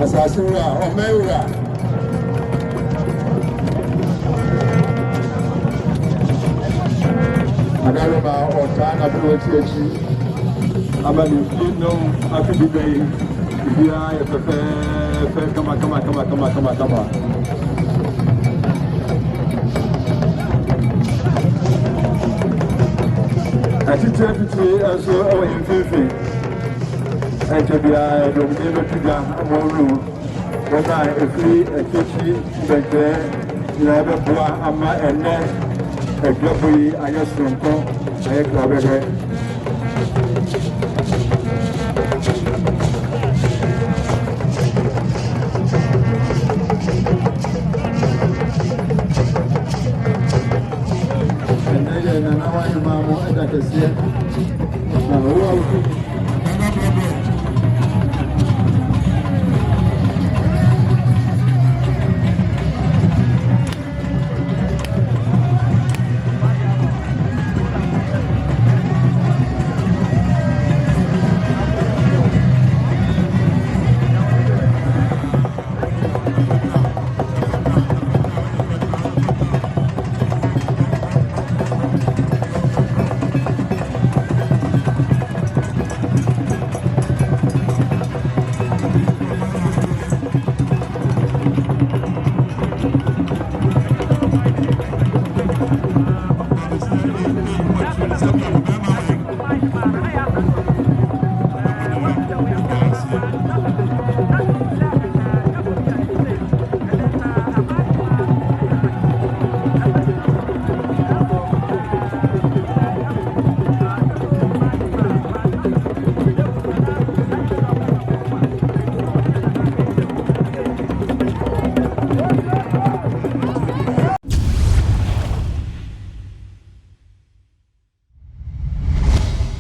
Asasura, Omeura. Agarima Otana Bueti. Abali, after the day, come on. I think also in Fifi. And to be a dominator to the Amonu, when I free a kitchen, but there, never boa, Ama, and then a glory, I just don't know, I have